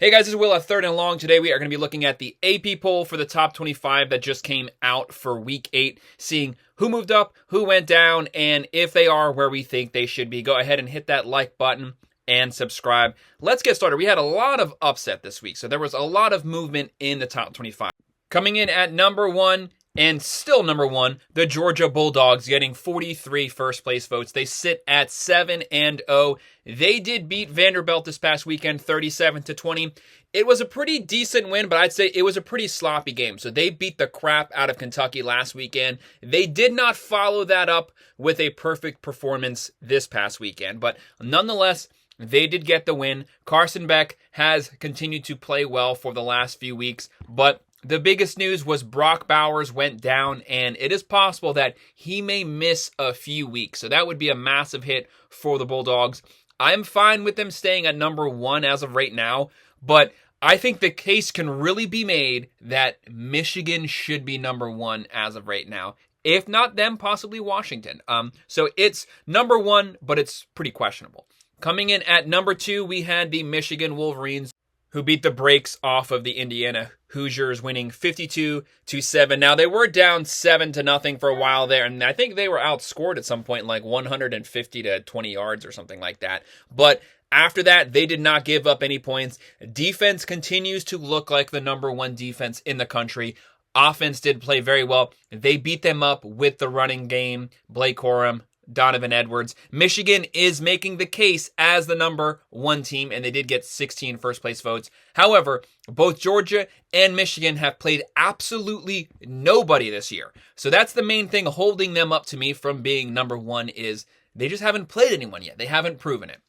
Hey guys, this is Will at Third and Long. Today we are going to be looking at the AP poll for the top 25 that just came out for week 8, seeing who moved up, who went down, and if they are where we think they should be. Go ahead and hit that like button and subscribe. Let's get started. We had a lot of upset this week, so there was a lot of movement in the top 25. Coming in at number 1, and still number 1, the Georgia Bulldogs getting 43 first place votes. They sit at 7-0. They did beat Vanderbilt this past weekend 37-20. It was a pretty decent win, but I'd say it was a pretty sloppy game. So they beat the crap out of Kentucky last weekend. They did not follow that up with a perfect performance this past weekend, but nonetheless, they did get the win. Carson Beck has continued to play well for the last few weeks, but the biggest news was Brock Bowers went down, and it is possible that he may miss a few weeks. So that would be a massive hit for the Bulldogs. I'm fine with them staying at number 1 as of right now, but I think the case can really be made that Michigan should be number 1 as of right now. If not them, possibly Washington. So it's number 1, but it's pretty questionable. Coming in at number 2, we had the Michigan Wolverines, who beat the brakes off of the Indiana Hoosiers, winning 52-7. Now, they were down 7-0 for a while there, and I think they were outscored at some point, like 150 to 20 yards or something like that. But after that, they did not give up any points. Defense continues to look like the number 1 defense in the country. Offense did play very well. They beat them up with the running game, Blake Corum, Donovan Edwards. Michigan is making the case as the number 1 team, and they did get 16 first place votes. However, both Georgia and Michigan have played absolutely nobody this year. So that's the main thing holding them up to me from being number 1 is they just haven't played anyone yet. They haven't proven it.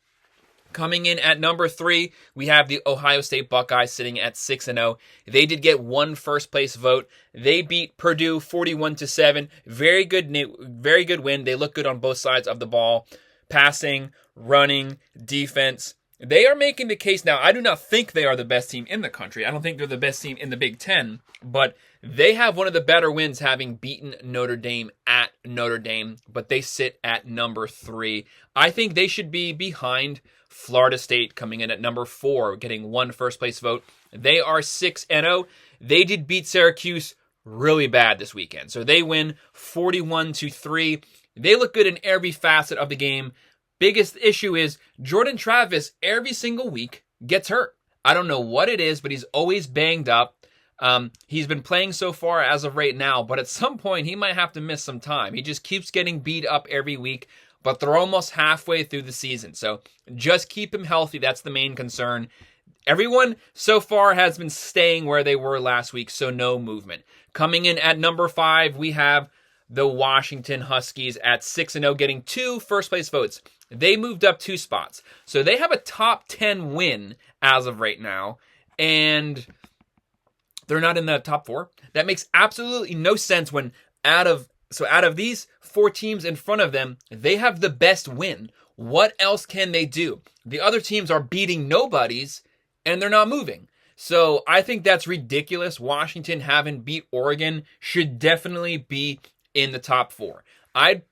Coming in at number 3, we have the Ohio State Buckeyes sitting at 6-0. They did get 1 first place vote. They beat Purdue 41-7. Very good win. They look good on both sides of the ball. Passing, running, defense. They are making the case now. I do not think they are the best team in the country. I don't think they're the best team in the Big Ten, but they have one of the better wins, having beaten Notre Dame at Notre Dame, but they sit at number 3. I think they should be behind Florida State, coming in at number 4, getting 1 first place vote. They are 6-0. They did beat Syracuse really bad this weekend. So they win 41-3. They look good in every facet of the game. Biggest issue is Jordan Travis every single week gets hurt. I don't know what it is, but he's always banged up. He's been playing so far as of right now, but at some point he might have to miss some time. He just keeps getting beat up every week, but they're almost halfway through the season. So just keep him healthy. That's the main concern. Everyone so far has been staying where they were last week, so no movement. Coming in at number 5, we have the Washington Huskies at 6-0, getting 2 first place votes. They moved up 2 spots. So they have a top 10 win as of right now, and they're not in the top 4. That makes absolutely no sense when out of these 4 teams in front of them, they have the best win. What else can they do? The other teams are beating nobodies, and they're not moving. So I think that's ridiculous. Washington, having beat Oregon, should definitely be in the top 4. I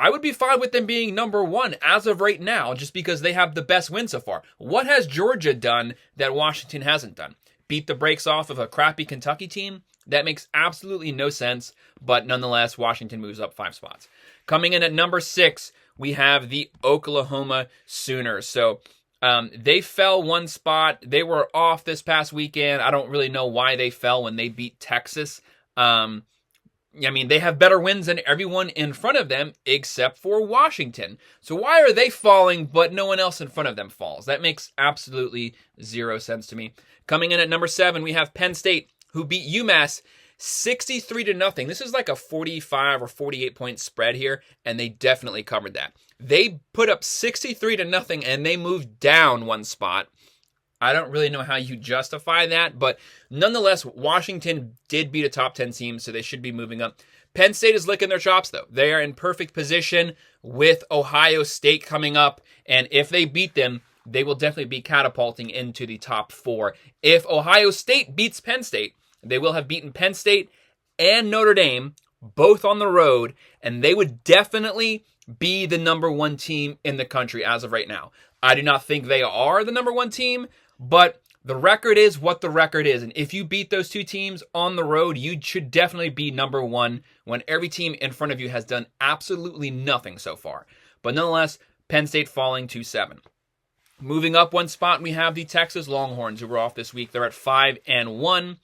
would be fine with them being number 1 as of right now, just because they have the best win so far. What has Georgia done that Washington hasn't done? Beat the brakes off of a crappy Kentucky team? That makes absolutely no sense, but nonetheless, Washington moves up 5 spots. Coming in at number 6, we have the Oklahoma Sooners. So they fell 1 spot. They were off this past weekend. I don't really know why they fell when they beat Texas. They have better wins than everyone in front of them except for Washington. So why are they falling, but no one else in front of them falls? That makes absolutely 0 sense to me. Coming in at number 7, we have Penn State, who beat UMass 63-0. This is like a 45 or 48 point spread here, and they definitely covered that. They put up 63-0, and they moved down 1 spot. I don't really know how you justify that, but nonetheless, Washington did beat a top 10 team, so they should be moving up. Penn State is licking their chops, though. They are in perfect position with Ohio State coming up, and if they beat them, they will definitely be catapulting into the top 4. If Ohio State beats Penn State, they will have beaten Penn State and Notre Dame, both on the road, and they would definitely be the number 1 team in the country as of right now. I do not think they are the number 1 team, but the record is what the record is. And if you beat those two teams on the road, you should definitely be number one when every team in front of you has done absolutely nothing so far. But nonetheless, Penn State falling to 7. Moving up one spot, we have the Texas Longhorns, who were off this week. They're at 5-1.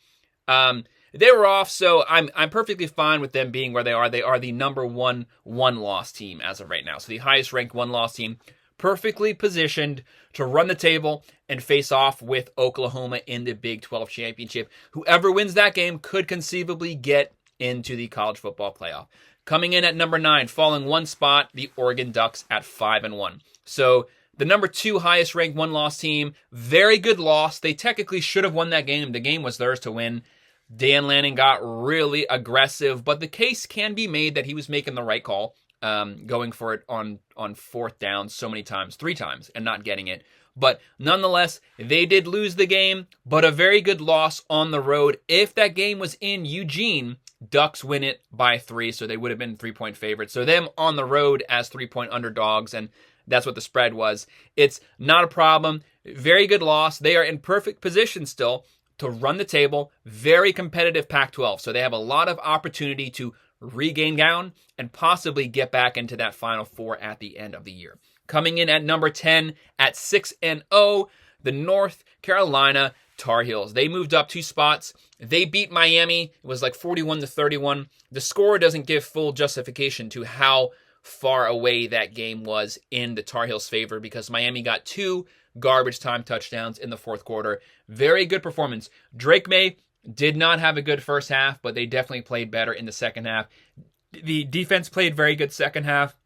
They were off, so I'm perfectly fine with them being where they are. They are the number one-loss team as of right now. So the highest-ranked one-loss team, perfectly positioned to run the table and face off with Oklahoma in the Big 12 championship. Whoever wins that game could conceivably get into the college football playoff. Coming in at number 9, falling one spot, the Oregon Ducks at 5-1. So the number 2 highest ranked one-loss team, very good loss. They technically should have won that game. The game was theirs to win. Dan Lanning got really aggressive, but the case can be made that he was making the right call, going for it on 4th down so many times, 3 times, and not getting it. But nonetheless, they did lose the game, but a very good loss on the road. If that game was in Eugene, Ducks win it by 3, so they would have been 3-point favorites. So them on the road as 3-point underdogs, and that's what the spread was. It's not a problem. Very good loss. They are in perfect position still to run the table. Very competitive Pac-12. So they have a lot of opportunity to regain ground and possibly get back into that Final Four at the end of the year. Coming in at number 10 at 6-0, the North Carolina Tar Heels. They moved up 2 spots. They beat Miami. It was like 41-31. The score doesn't give full justification to how far away that game was in the Tar Heels' favor because Miami got 2 garbage time touchdowns in the 4th quarter. Very good performance. Drake May did not have a good first half, but they definitely played better in the second half. The defense played very good second half.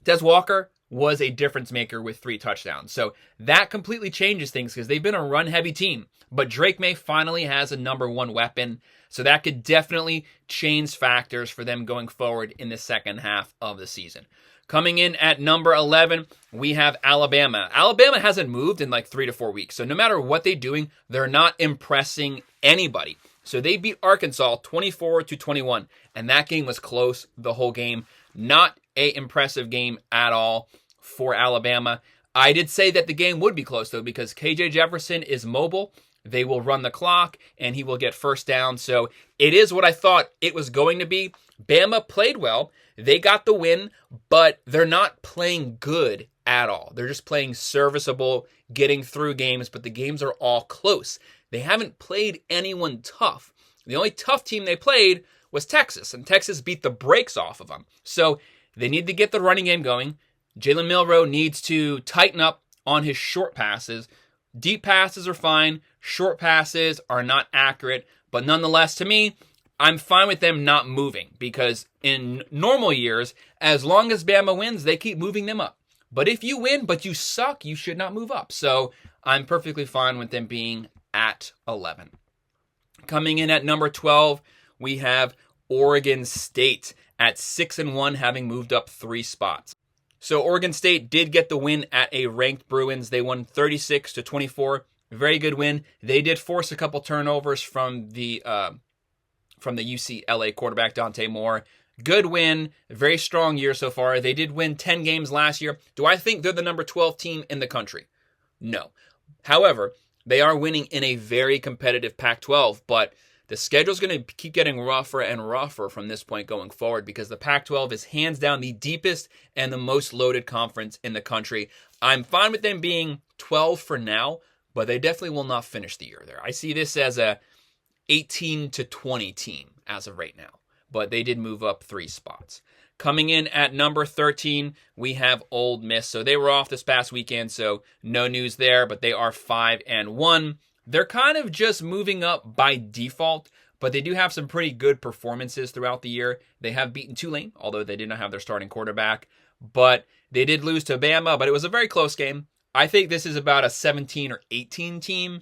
Des Walker was a difference maker with 3 touchdowns. So that completely changes things because they've been a run-heavy team. But Drake May finally has a number 1 weapon. So that could definitely change factors for them going forward in the second half of the season. Coming in at number 11, we have Alabama. Alabama hasn't moved in like 3 to 4 weeks. So no matter what they're doing, they're not impressing anybody. So they beat Arkansas 24-21. And that game was close the whole game. Not an impressive game at all for Alabama. I did say that the game would be close though because KJ Jefferson is mobile. They will run the clock, and he will get first down. So it is what I thought it was going to be. Bama played well. They got the win, but they're not playing good at all. They're just playing serviceable, getting through games, but the games are all close. They haven't played anyone tough. The only tough team they played was Texas, and Texas beat the brakes off of them. So they need to get the running game going. Jalen Milroe needs to tighten up on his short passes. Deep passes are fine. Short passes are not accurate. But nonetheless, to me, I'm fine with them not moving because in normal years, as long as Bama wins, they keep moving them up. But if you win, but you suck, you should not move up. So I'm perfectly fine with them being at 11. Coming in at number 12, we have Oregon State at 6-1, having moved up 3 spots. So Oregon State did get the win at a ranked Bruins. They won 36-24. Very good win. They did force a couple turnovers from the UCLA quarterback Dante Moore. Good win. Very strong year so far. They did win 10 games last year. Do I think they're the number 12 team in the country? No. However, they are winning in a very competitive Pac-12, but the schedule's going to keep getting rougher and rougher from this point going forward because the Pac-12 is hands down the deepest and the most loaded conference in the country. I'm fine with them being 12 for now, but they definitely will not finish the year there. I see this as a 18-20 team as of right now, but they did move up 3 spots. Coming in at number 13, we have Ole Miss. So they were off this past weekend, so no news there, but they are 5-1. They're kind of just moving up by default, but they do have some pretty good performances throughout the year. They have beaten Tulane, although they did not have their starting quarterback, but they did lose to Bama, but it was a very close game. I think this is about a 17 or 18 team,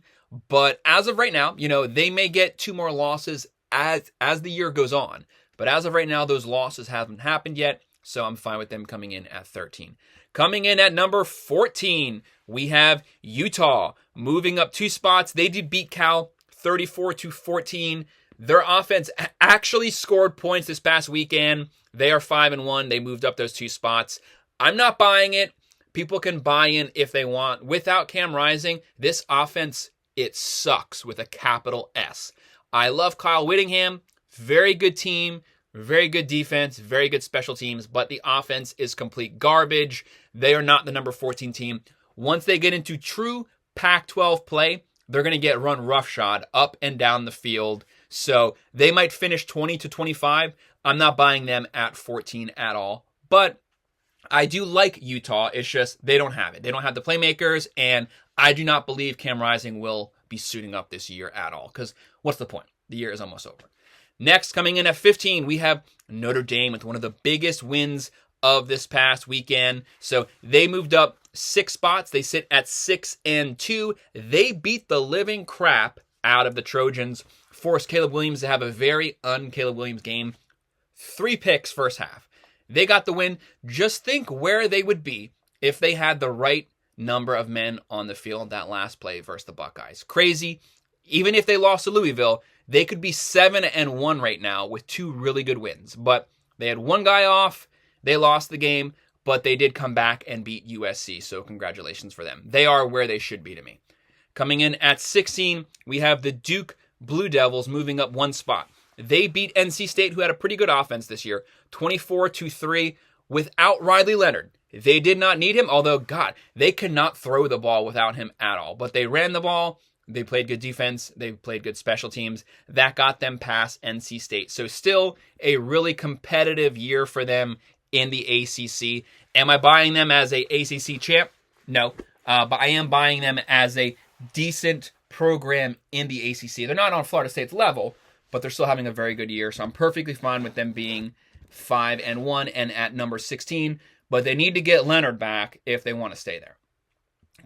but as of right now, they may get 2 more losses as the year goes on. But as of right now, those losses haven't happened yet, so I'm fine with them coming in at 13. Coming in at number 14, we have Utah moving up 2 spots. They did beat Cal 34-14. Their offense actually scored points this past weekend. They are 5-1. They moved up those 2 spots. I'm not buying it. People can buy in if they want. Without Cam Rising, this offense It sucks with a capital S. I love Kyle Whittingham. Very good team, very good defense, very good special teams, but the offense is complete garbage. They are not the number 14 team. Once they get into true Pac-12 play, they're going to get run roughshod up and down the field. So they might finish 20 to 25. I'm not buying them at 14 at all. But I do like Utah. It's just they don't have it. They don't have the playmakers, and I do not believe Cam Rising will be suiting up this year at all. Because what's the point? The year is almost over. Next, coming in at 15, we have Notre Dame with one of the biggest wins of this past weekend. So they moved up 6 spots. They sit at 6-2. They beat the living crap out of the Trojans, forced Caleb Williams to have a very un-Caleb Williams game. 3 picks first half. They got the win. Just think where they would be if they had the right number of men on the field that last play versus the Buckeyes. Crazy. Even if they lost to Louisville, they could be 7-1 right now with 2 really good wins. But they had one guy off. They lost the game, but they did come back and beat USC. So congratulations for them. They are where they should be to me. Coming in at 16, we have the Duke Blue Devils moving up 1 spot. They beat NC State, who had a pretty good offense this year, 24-3 without Riley Leonard. They did not need him, although, God, they could not throw the ball without him at all. But they ran the ball. They played good defense. They played good special teams. That got them past NC State. So still a really competitive year for them in the ACC. Am I buying them as a ACC champ? No. But I am buying them as a decent program in the ACC. They're not on Florida State's level, but they're still having a very good year. So I'm perfectly fine with them being 5-1 and at number 16. But they need to get Leonard back if they want to stay there.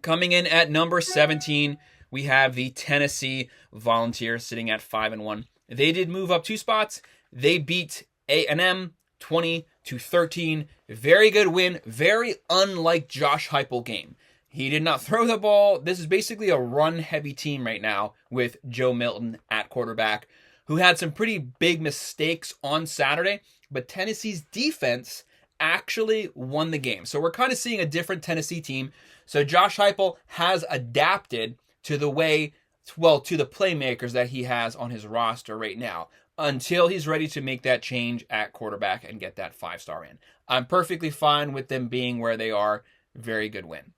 Coming in at number 17, we have the Tennessee Volunteers sitting at 5-1. They did move up 2 spots. They beat A&M 20-13. Very good win. Very unlike Josh Heupel game. He did not throw the ball. This is basically a run-heavy team right now with Joe Milton at quarterback, who had some pretty big mistakes on Saturday. But Tennessee's defense actually won the game. So we're kind of seeing a different Tennessee team. So Josh Heupel has adapted to the way, well, to the playmakers that he has on his roster right now until he's ready to make that change at quarterback and get that 5-star in. I'm perfectly fine with them being where they are. Very good win.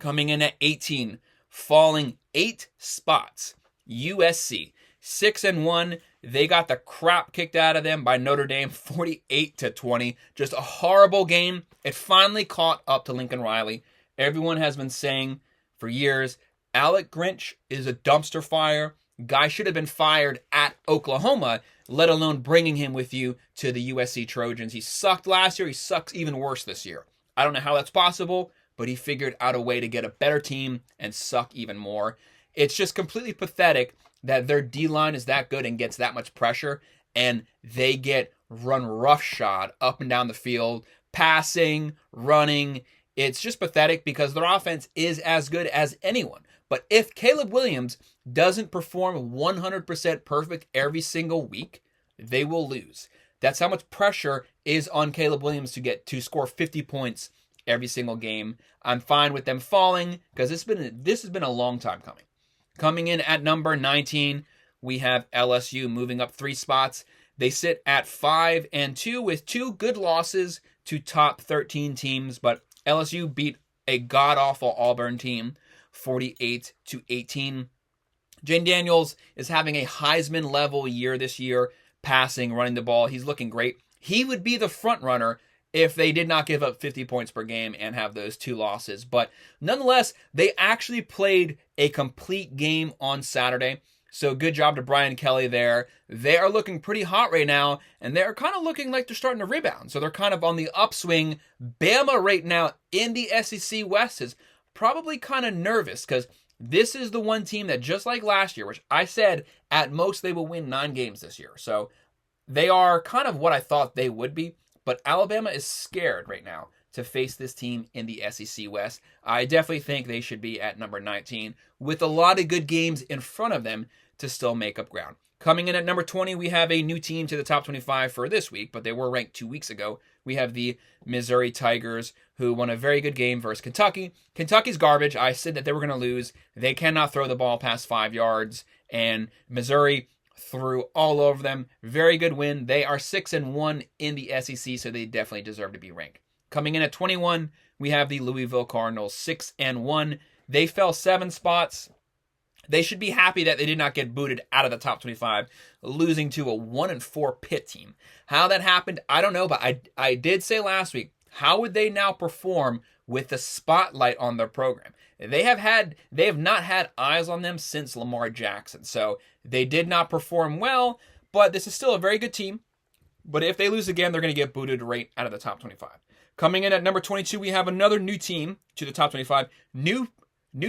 Coming in at 18, falling 8 spots, USC. 6-1. They got the crap kicked out of them by Notre Dame, 48-20. Just a horrible game. It finally caught up to Lincoln Riley. Everyone has been saying for years, Alec Grinch is a dumpster fire. Guy should have been fired at Oklahoma, let alone bringing him with you to the USC Trojans. He sucked last year. He sucks even worse this year. I don't know how that's possible, but he figured out a way to get a better team and suck even more. It's just completely pathetic that their D-line is that good and gets that much pressure, and they get run roughshod up and down the field, passing, running. It's just pathetic because their offense is as good as anyone. But if Caleb Williams doesn't perform 100% perfect every single week, they will lose. That's how much pressure is on Caleb Williams to score 50 points every single game. I'm fine with them falling because this has been a long time coming. Coming in at number 19, we have LSU moving up 3 spots. They sit at 5-2 with 2 good losses to top 13 teams, but LSU beat a god-awful Auburn team 48-18. Jane Daniels is having a Heisman-level year this year, passing, running the ball. He's looking great. He would be the front runner if they did not give up 50 points per game and have those 2 losses. But nonetheless, they actually played a complete game on Saturday. So good job to Brian Kelly there. They are looking pretty hot right now, and they're kind of looking like they're starting to rebound. So they're kind of on the upswing. Bama right now in the SEC West is probably kind of nervous because this is the one team that, just like last year, which I said at most they will win 9 games this year. So they are kind of what I thought they would be. But Alabama is scared right now to face this team in the SEC West. I definitely think they should be at number 19 with a lot of good games in front of them to still make up ground. Coming in at number 20, we have a new team to the top 25 for this week, but they were ranked 2 weeks ago. We have the Missouri Tigers, who won a very good game versus Kentucky. Kentucky's garbage. I said that they were going to lose. They cannot throw the ball past 5 yards, and Missouri threw all over them. Very good win. They are 6-1 in the SEC, so they definitely deserve to be ranked. Coming in at 21, we have the Louisville Cardinals, 6-1. They fell 7 spots. They should be happy that they did not get booted out of the top 25, losing to a 1-4 Pitt team. How that happened, I don't know, but I did say last week, how would they now perform with the spotlight on their program? They have not had eyes on them since Lamar Jackson, so they did not perform well, but this is still a very good team. But if they lose again, they're going to get booted right out of the top 25. Coming in at number 22, we have another new team to the top 25. New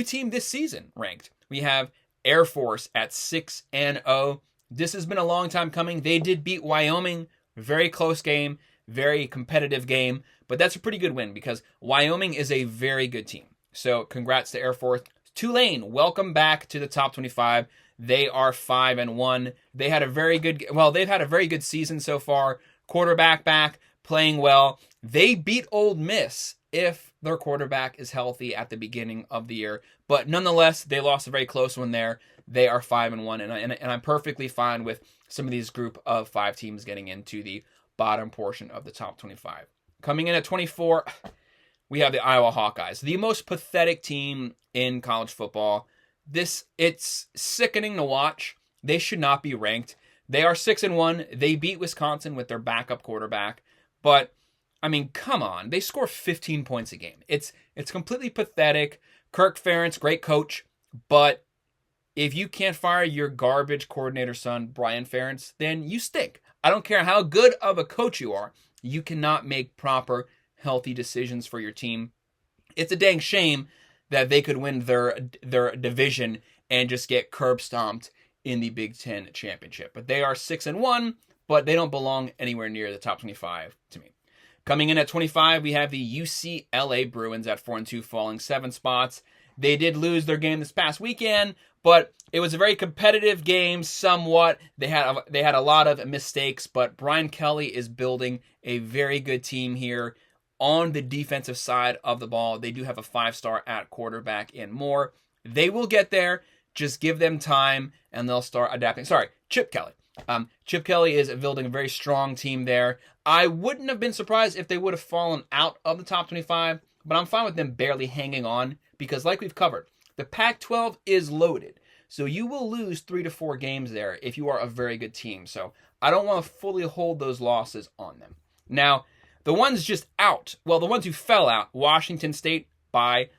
team this season ranked. We have Air Force at 6-0. This has been a long time coming. They did beat Wyoming. Very close game. Very competitive game. But that's a pretty good win because Wyoming is a very good team. So congrats to Air Force. Tulane, welcome back to the top 25. They are 5-1. They've had a very good season so far. Quarterback back, playing well. They beat Ole Miss if their quarterback is healthy at the beginning of the year. But nonetheless, they lost a very close one there. They are 5-1, and I'm perfectly fine with some of these group of 5 teams getting into the bottom portion of the top 25. Coming in at 24, we have the Iowa Hawkeyes, the most pathetic team in college football. It's sickening to watch. They should not be ranked. They are 6-1. They beat Wisconsin with their backup quarterback, but I mean, come on. They score 15 points a game. It's completely pathetic. Kirk Ferentz, great coach, but if you can't fire your garbage coordinator son, Brian Ferentz, then you stink. I don't care how good of a coach you are. You cannot make proper, healthy decisions for your team. It's a dang shame that they could win their division and just get curb stomped in the Big Ten championship. But they are 6-1, but they don't belong anywhere near the top 25 to me. Coming in at 25, we have the UCLA Bruins at 4-2, falling 7 spots. They did lose their game this past weekend, but it was a very competitive game somewhat. They had a lot of mistakes, but Brian Kelly is building a very good team here on the defensive side of the ball. They do have a 5-star at quarterback and more. They will get there. Just give them time, and they'll start adapting. Sorry, Chip Kelly. Chip Kelly is building a very strong team there. I wouldn't have been surprised if they would have fallen out of the top 25, but I'm fine with them barely hanging on because like we've covered, the Pac-12 is loaded. So you will lose 3 to 4 games there if you are a very good team. So I don't want to fully hold those losses on them. Now, the ones just out, well, the ones who fell out, Washington State by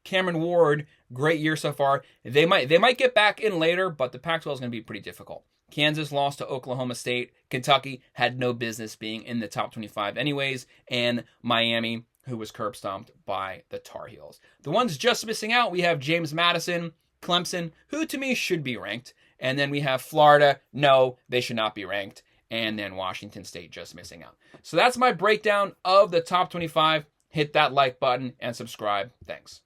Cameron Ward, great year so far. They might get back in later, but the Pac-12 is going to be pretty difficult. Kansas lost to Oklahoma State. Kentucky had no business being in the top 25 anyways. And Miami, who was curb stomped by the Tar Heels. The ones just missing out, we have James Madison, Clemson, who to me should be ranked. And then we have Florida. No, they should not be ranked. And then Washington State just missing out. So that's my breakdown of the top 25. Hit that like button and subscribe. Thanks.